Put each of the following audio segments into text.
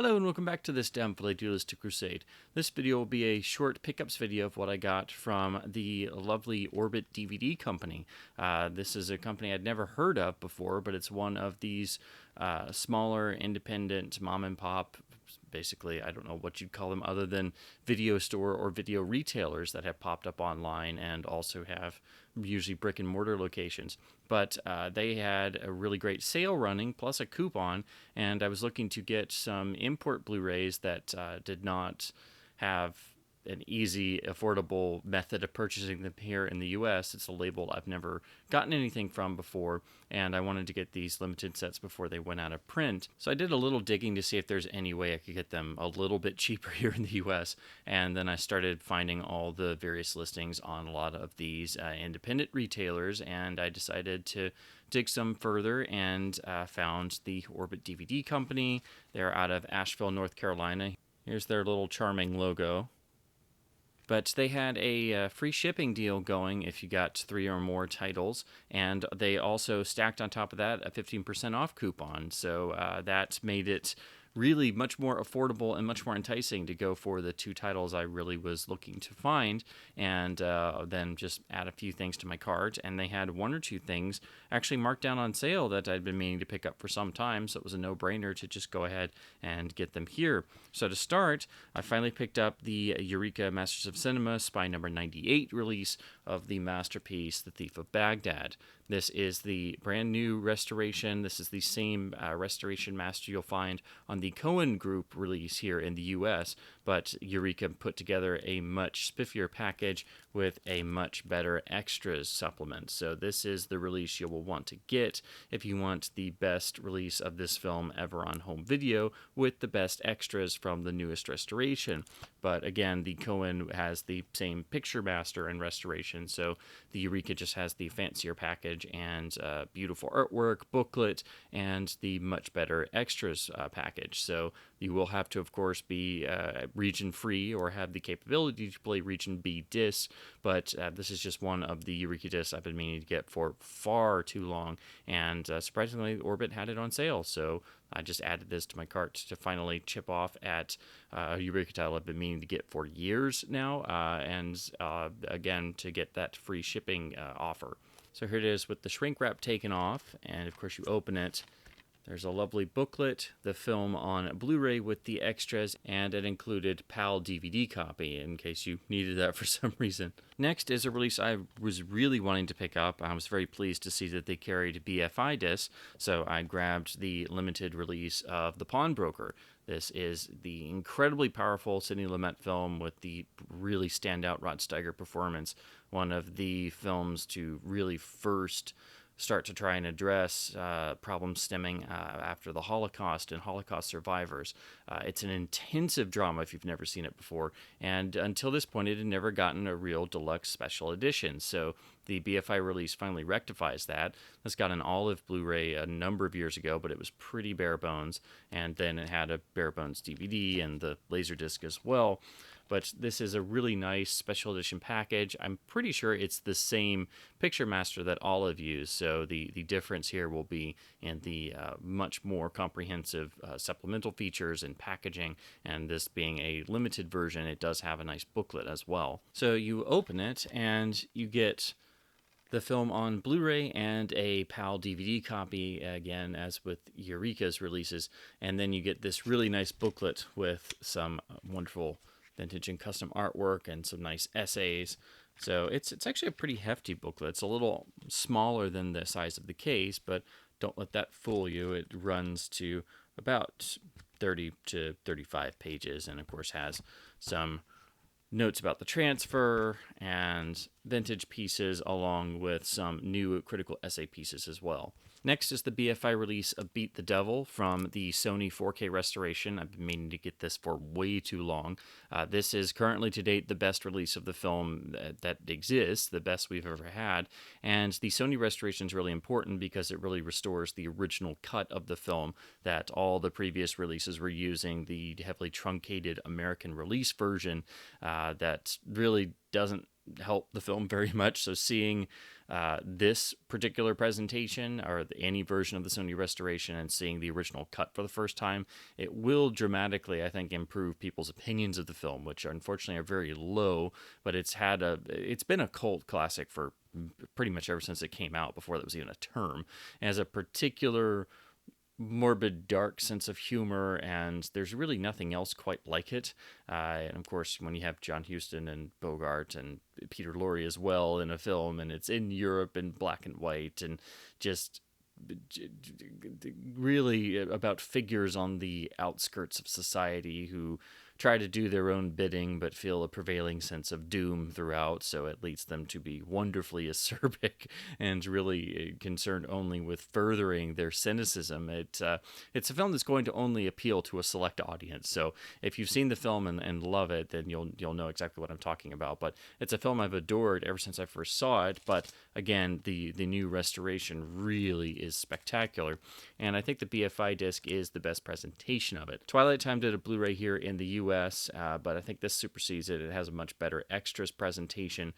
Hello and welcome back to this Downplay Dualistic Crusade. This video will be a short pickups video of what I got from the lovely OrbitDVD company. This is a company I'd never heard of before, but it's one of these smaller, independent, mom and pop, basically, I don't know what you'd call them other than video store or video retailers that have popped up online and also have usually brick and mortar locations. But they had a really great sale running plus a coupon, and I was looking to get some import Blu-rays that did not have an easy, affordable method of purchasing them here in the US. It's a label I've never gotten anything from before, and I wanted to get these limited sets before they went out of print. So I did a little digging to see if there's any way I could get them a little bit cheaper here in the US, and then I started finding all the various listings on a lot of these independent retailers, and I decided to dig some further and found the OrbitDVD company. They're out of Asheville, North Carolina. Here's their little charming logo. But they had a free shipping deal going if you got 3 or more titles, and they also stacked on top of that a 15% off coupon. So that made it really much more affordable and much more enticing to go for the 2 titles I really was looking to find, and then just add a few things to my cart. And they had 1 or 2 things actually marked down on sale that I'd been meaning to pick up for some time, so it was a no-brainer to just go ahead and get them here. So to start, I finally picked up the Eureka Masters of Cinema Spy number 98 release of the masterpiece, The Thief of Baghdad. This is the brand new restoration. This is the same restoration master you'll find on the Cohen Group release here in the US, but Eureka put together a much spiffier package with a much better extras supplement. So this is the release you will want to get if you want the best release of this film ever on home video with the best extras from the newest restoration. But again, the Cohen has the same picture master and restoration, so the Eureka just has the fancier package and beautiful artwork, booklet, and the much better extras package. So you will have to, of course, be region free or have the capability to play region B discs, but this is just one of the Eureka discs I've been meaning to get for far too long, and surprisingly, Orbit had it on sale, so I just added this to my cart to finally chip off at a Eureka title I've been meaning to get for years now, and again, to get that free shipping offer. So here it is with the shrink wrap taken off, and of course you open it. There's a lovely booklet, the film on Blu-ray with the extras, and an included PAL DVD copy in case you needed that for some reason. Next is a release I was really wanting to pick up. I was very pleased to see that they carried BFI discs, so I grabbed the limited release of The Pawnbroker. This is the incredibly powerful Sidney Lumet film with the really standout Rod Steiger performance, one of the films to really first start to try and address problems stemming after the Holocaust and Holocaust survivors. It's an intensive drama if you've never seen it before, and until this point it had never gotten a real deluxe special edition, so the BFI release finally rectifies that. This got an olive Blu-ray a number of years ago, but it was pretty bare bones, and then it had a bare bones DVD and the Laserdisc as well. But this is a really nice special edition package. I'm pretty sure it's the same picture master that Olive used, so the difference here will be in the much more comprehensive supplemental features and packaging, and this being a limited version, it does have a nice booklet as well. So you open it and you get the film on Blu-ray and a PAL DVD copy, again, as with Eureka's releases, and then you get this really nice booklet with some wonderful vintage and custom artwork and some nice essays. So it's actually a pretty hefty booklet. It's a little smaller than the size of the case, but don't let that fool you. It runs to about 30 to 35 pages, and of course has some notes about the transfer and vintage pieces along with some new critical essay pieces as well. Next is the BFI release of Beat the Devil from the Sony 4K restoration. I've been meaning to get this for way too long. This is currently to date the best release of the film that exists, the best we've ever had. And the Sony restoration is really important because it really restores the original cut of the film that all the previous releases were using, the heavily truncated American release version that really doesn't help the film very much. So seeing this particular presentation, or any version of the Sony restoration, and seeing the original cut for the first time, it will dramatically, I think, improve people's opinions of the film, which unfortunately are very low. But it's been a cult classic for pretty much ever since it came out, before that was even a term. It has a particular morbid, dark sense of humor, and there's really nothing else quite like it. And of course, when you have John Huston and Bogart and Peter Lorre as well in a film, and it's in Europe in black and white, and just really about figures on the outskirts of society who try to do their own bidding but feel a prevailing sense of doom throughout, so it leads them to be wonderfully acerbic and really concerned only with furthering their cynicism. It's a film that's going to only appeal to a select audience, so if you've seen the film and love it, then you'll know exactly what I'm talking about. But it's a film I've adored ever since I first saw it, but again, the new restoration really is spectacular, and I think the BFI disc is the best presentation of it. Twilight Time did a Blu-ray here in the US, but I think this supersedes it. It has a much better extras presentation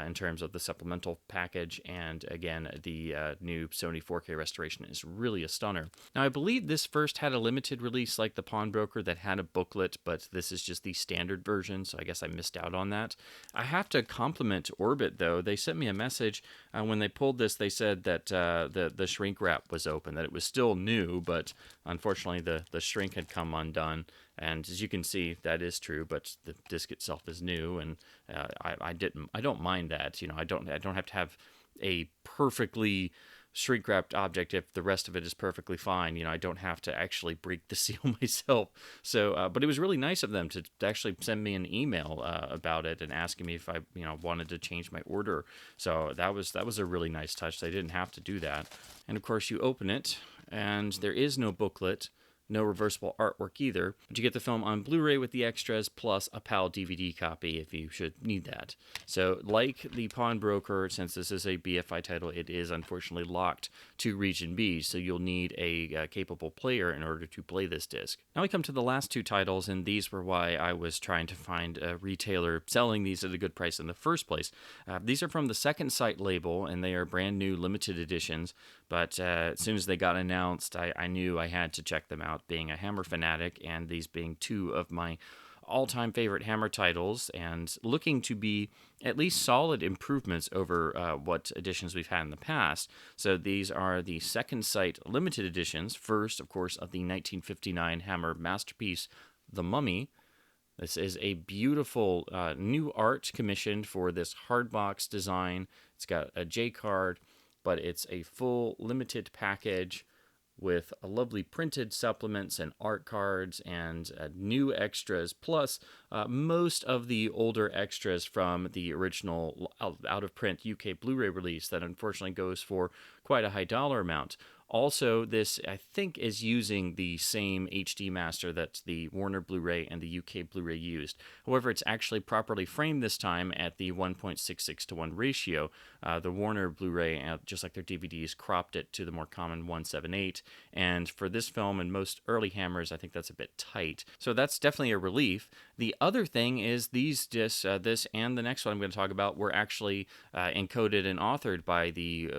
in terms of the supplemental package, and again, the new Sony 4K restoration is really a stunner. Now, I believe this first had a limited release like the Pawnbroker that had a booklet, but this is just the standard version, so I guess I missed out on that. I have to compliment Orbit, though. They sent me a message when they pulled this. They said that the shrink wrap was open, that it was still new, but unfortunately the shrink had come undone. And as you can see, that is true, but the disc itself is new, and I don't mind that. I don't have to have a perfectly shrink wrapped object if the rest of it is perfectly fine. I don't have to actually break the seal myself. So, but it was really nice of them to actually send me an email about it and asking me if I wanted to change my order. So that was a really nice touch. They didn't have to do that. And of course, you open it, and there is no booklet. No reversible artwork either, but you get the film on Blu-ray with the extras plus a PAL DVD copy if you should need that. So like the Pawnbroker, since this is a BFI title, it is unfortunately locked to Region B, so you'll need a capable player in order to play this disc. Now we come to the last two titles, and these were why I was trying to find a retailer selling these at a good price in the first place. These are from the Second Sight label, and they are brand new limited editions, but as soon as they got announced, I knew I had to check them out, being a Hammer fanatic, and these being two of my all-time favorite Hammer titles, and looking to be at least solid improvements over what editions we've had in the past. So these are the Second Sight limited editions. First, of course, of the 1959 Hammer masterpiece, The Mummy. This is a beautiful new art commissioned for this hardbox design. It's got a J card, but it's a full limited package with a lovely printed supplements and art cards and new extras, plus most of the older extras from the original out-of-print UK Blu-ray release that unfortunately goes for quite a high dollar amount. Also, this, I think, is using the same HD master that the Warner Blu-ray and the UK Blu-ray used. However, it's actually properly framed this time at the 1.66 to 1 ratio. The Warner Blu-ray, just like their DVDs, cropped it to the more common 1.78. And for this film and most early Hammers, I think that's a bit tight. So that's definitely a relief. The other thing is these discs, this and the next one I'm going to talk about, were actually encoded and authored by the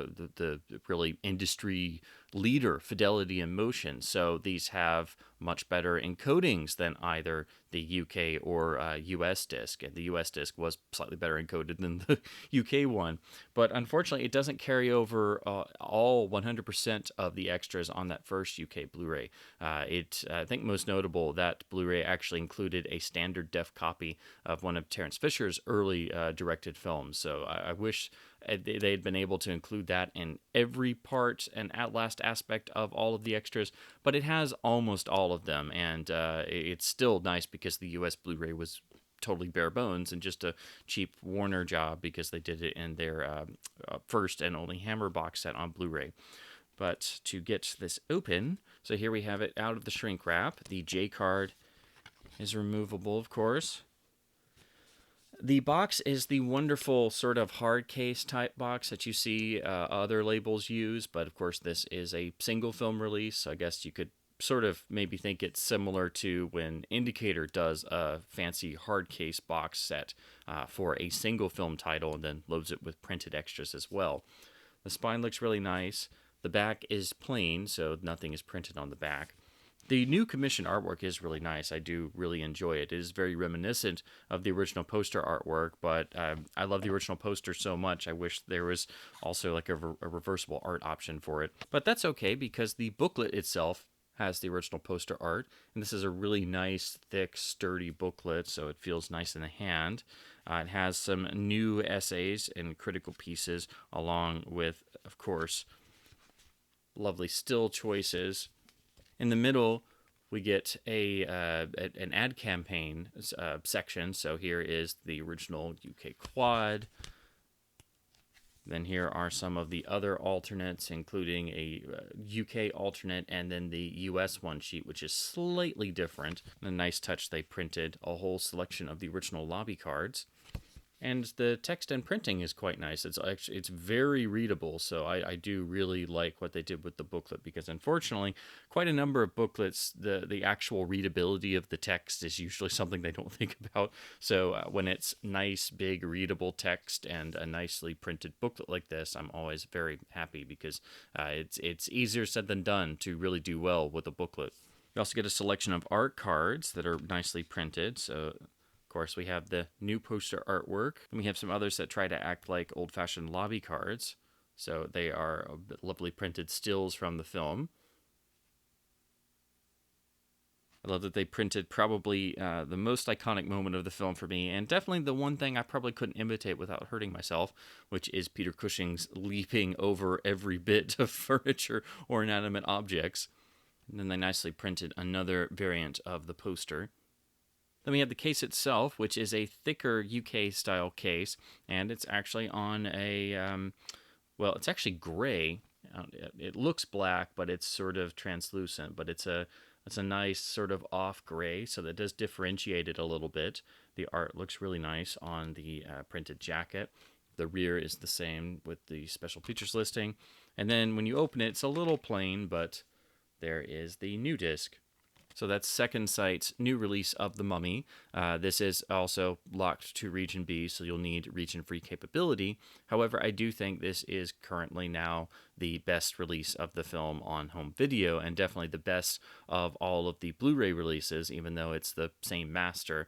really industry leader, Fidelity in Motion. So these have much better encodings than either the UK or US disc. And the US disc was slightly better encoded than the UK one. But unfortunately, it doesn't carry over all 100% of the extras on that first UK Blu-ray. I think most notable, that Blu-ray actually included a standard def copy of one of Terence Fisher's early directed films. So I wish they'd been able to include that in every part and at last aspect of all of the extras, but it has almost all of them, and it's still nice because the US Blu-ray was totally bare bones and just a cheap Warner job because they did it in their first and only Hammer box set on Blu-ray. But to get this open, so here we have it out of the shrink wrap. The J card is removable, of course. The box is the wonderful sort of hard case type box that you see other labels use, but of course this is a single film release, so I guess you could sort of made me think it's similar to when Indicator does a fancy hard case box set for a single film title and then loads it with printed extras as well. The spine looks really nice. The back is plain, so nothing is printed on the back. The new commission artwork is really nice. I do really enjoy it. It is very reminiscent of the original poster artwork, but I love the original poster so much. I wish there was also like a reversible art option for it. But that's okay because the booklet itself has the original poster art, and this is a really nice, thick, sturdy booklet, so it feels nice in the hand. It has some new essays and critical pieces, along with, of course, lovely still choices. In the middle, we get an ad campaign section. So here is the original UK quad. Then here are some of the other alternates, including a UK alternate and then the US one sheet, which is slightly different. And a nice touch, they printed a whole selection of the original lobby cards. And the text and printing is quite nice. It's very readable, so I do really like what they did with the booklet, because unfortunately, quite a number of booklets, the actual readability of the text is usually something they don't think about. So when it's nice, big, readable text and a nicely printed booklet like this, I'm always very happy, because it's easier said than done to really do well with a booklet. You also get a selection of art cards that are nicely printed, so of course, we have the new poster artwork, and we have some others that try to act like old-fashioned lobby cards. So they are lovely printed stills from the film. I love that they printed probably the most iconic moment of the film for me, and definitely the one thing I probably couldn't imitate without hurting myself, which is Peter Cushing's leaping over every bit of furniture or inanimate objects. And then they nicely printed another variant of the poster. Then we have the case itself, which is a thicker UK-style case, and it's actually on a, well, it's actually gray. It looks black, but it's sort of translucent, but it's a nice sort of off gray, so that does differentiate it a little bit. The art looks really nice on the printed jacket. The rear is the same with the special features listing. And then when you open it, it's a little plain, but there is the new disc. So that's Second Sight's new release of The Mummy. This is also locked to Region B, so you'll need region-free capability. However, I do think this is currently now the best release of the film on home video, and definitely the best of all of the Blu-ray releases, even though it's the same master.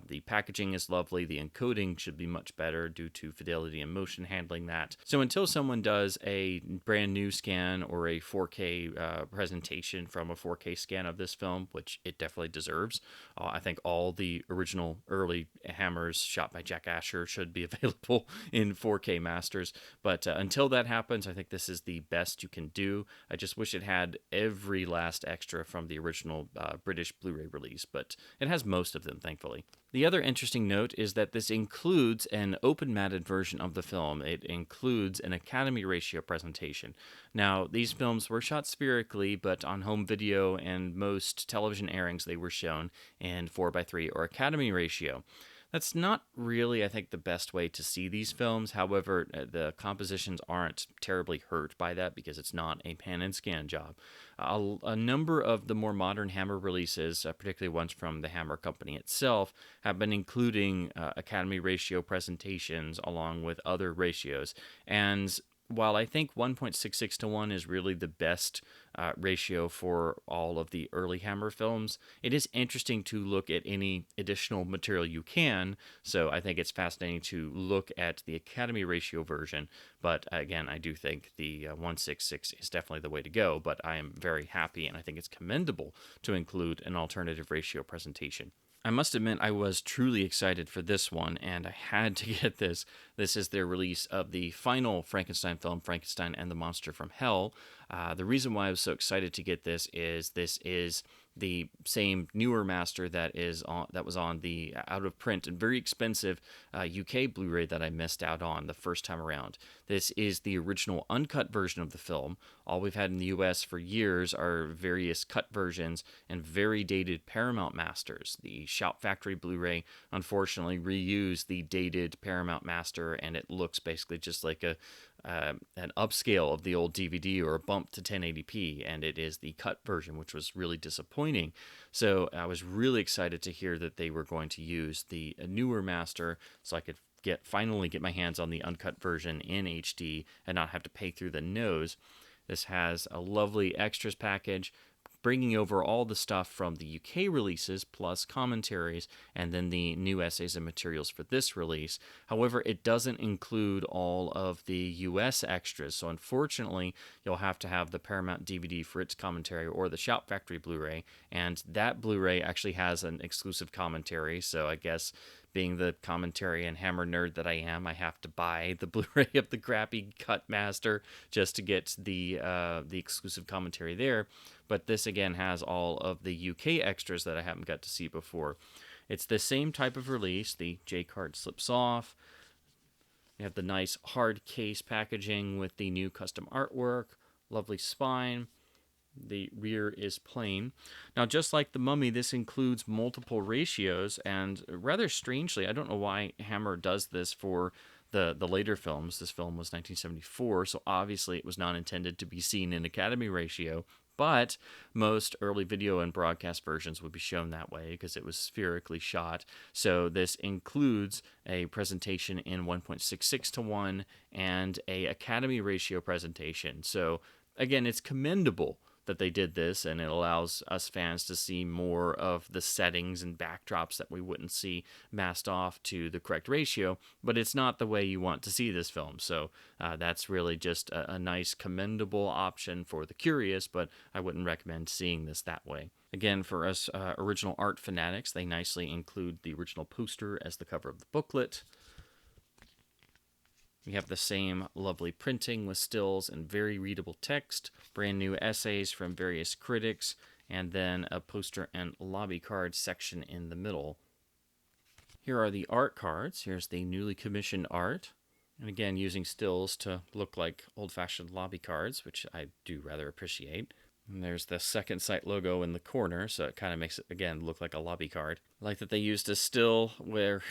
The packaging is lovely. The encoding should be much better due to fidelity and motion handling that. So until someone does a brand new scan or a 4K presentation from a 4K scan of this film, which it definitely deserves, I think all the original early Hammers shot by Jack Asher should be available in 4K masters. But until that happens, I think this is the best you can do. I just wish it had every last extra from the original British Blu-ray release, but it has most of them, thankfully. The other interesting note is that this includes an open-matted version of the film. It includes an Academy ratio presentation. Now, these films were shot spherically, but on home video and most television airings, they were shown in 4:3 or Academy ratio. That's not really, I think, the best way to see these films. However, the compositions aren't terribly hurt by that because it's not a pan and scan job. A number of the more modern Hammer releases, particularly ones from the Hammer company itself, have been including Academy ratio presentations along with other ratios. And while I think 1.66 to 1 is really the best ratio for all of the early Hammer films, it is interesting to look at any additional material you can. So I think it's fascinating to look at the Academy ratio version. But again, I do think the 1.66 is definitely the way to go. But I am very happy, and I think it's commendable to include an alternative ratio presentation. I must admit I was truly excited for this one, and I had to get this. This is their release of the final Frankenstein film, Frankenstein and the Monster from Hell. The reason why I was so excited to get this is the same newer master that was on the out of print and very expensive UK Blu-ray that I missed out on the first time around. This is the original uncut version of the film. All we've had in the US for years are various cut versions and very dated Paramount masters. The Shout Factory Blu-ray unfortunately reused the dated Paramount master, and it looks basically just like a an upscale of the old DVD or a bump to 1080p, and it is the cut version, which was really disappointing. So I was really excited to hear that they were going to use the newer master, so I could finally get my hands on the uncut version in HD and not have to pay through the nose. This has a lovely extras package, bringing over all the stuff from the UK releases, plus commentaries, and then the new essays and materials for this release. However, it doesn't include all of the US extras, so unfortunately, you'll have to have the Paramount DVD for its commentary or the Shout Factory Blu-ray, and that Blu-ray actually has an exclusive commentary, so I guess being the commentary and Hammer nerd that I am, I have to buy the Blu-ray of the crappy cut master just to get the exclusive commentary there. But this again has all of the UK extras that I haven't got to see before. It's the same type of release. The J card slips off. You have the nice hard case packaging with the new custom artwork, lovely spine. The rear is plain. Now, just like The Mummy, this includes multiple ratios, and rather strangely, I don't know why Hammer does this for the later films. This film was 1974, so obviously it was not intended to be seen in Academy ratio, but most early video and broadcast versions would be shown that way because it was spherically shot. So this includes a presentation in 1.66 to 1 and a Academy ratio presentation. So again, it's commendable that they did this, and it allows us fans to see more of the settings and backdrops that we wouldn't see masked off to the correct ratio, but it's not the way you want to see this film. So that's really just a nice commendable option for the curious, but I wouldn't recommend seeing this that way. Again, for us original art fanatics, they nicely include the original poster as the cover of the booklet. We have the same lovely printing with stills and very readable text, brand new essays from various critics, and then a poster and lobby card section in the middle. Here are the art cards. Here's the newly commissioned art. And again, using stills to look like old-fashioned lobby cards, which I do rather appreciate. And there's the Second Sight logo in the corner, so it kind of makes it, again, look like a lobby card. I like that they used a still where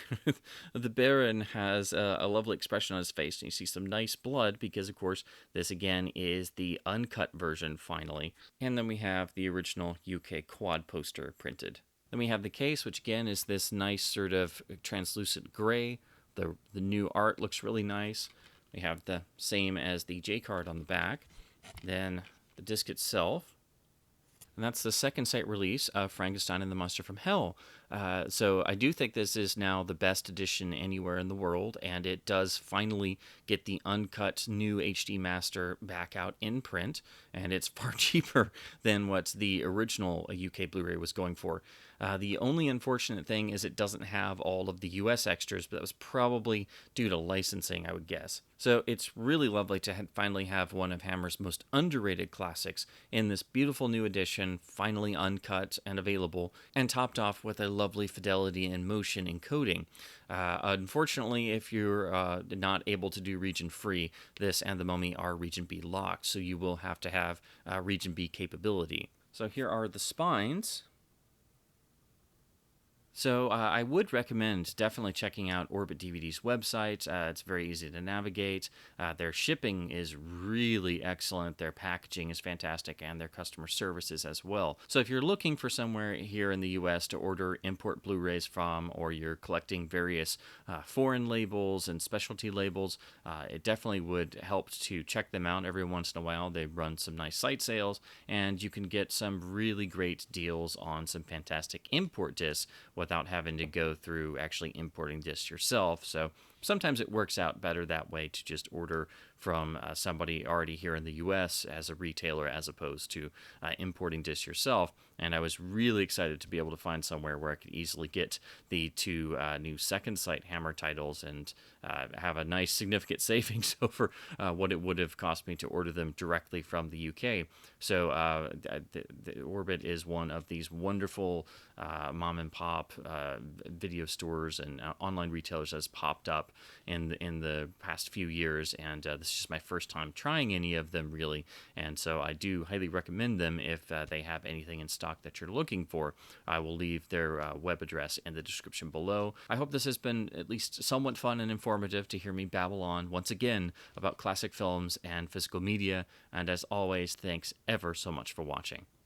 the Baron has a lovely expression on his face, and you see some nice blood, because, of course, this, again, is the uncut version, finally. And then we have the original UK quad poster printed. Then we have the case, which, again, is this nice sort of translucent gray. The new art looks really nice. We have the same as the J card on the back. Then the disc itself, and that's the Second Sight release of Frankenstein and the Monster from Hell. So I do think this is now the best edition anywhere in the world, and it does finally get the uncut new HD master back out in print, and it's far cheaper than what the original UK Blu-ray was going for. The only unfortunate thing is it doesn't have all of the US extras, but that was probably due to licensing, I would guess. So it's really lovely to finally have one of Hammer's most underrated classics in this beautiful new edition, finally uncut and available, and topped off with a lovely fidelity and motion encoding. Unfortunately, if you're not able to do region free, this and The Mummy are region B locked, so you will have to have region B capability. So here are the spines. So I would recommend definitely checking out OrbitDVD's website. It's very easy to navigate. Their shipping is really excellent. Their packaging is fantastic, and their customer services as well. So if you're looking for somewhere here in the US to order import Blu-rays from, or you're collecting various foreign labels and specialty labels, it definitely would help to check them out every once in a while. They run some nice site sales, and you can get some really great deals on some fantastic import discs without having to go through actually importing discs yourself. So sometimes it works out better that way to just order from somebody already here in the US as a retailer, as opposed to importing discs yourself. And I was really excited to be able to find somewhere where I could easily get the two new Second Sight Hammer titles and have a nice significant savings over what it would have cost me to order them directly from the UK. So the Orbit is one of these wonderful mom and pop video stores and online retailers that's popped up up in the past few years, and this is just my first time trying any of them really, and so I do highly recommend them if they have anything in stock that you're looking for. I will leave their web address in the description below. I hope this has been at least somewhat fun and informative to hear me babble on once again about classic films and physical media, and as always, thanks ever so much for watching.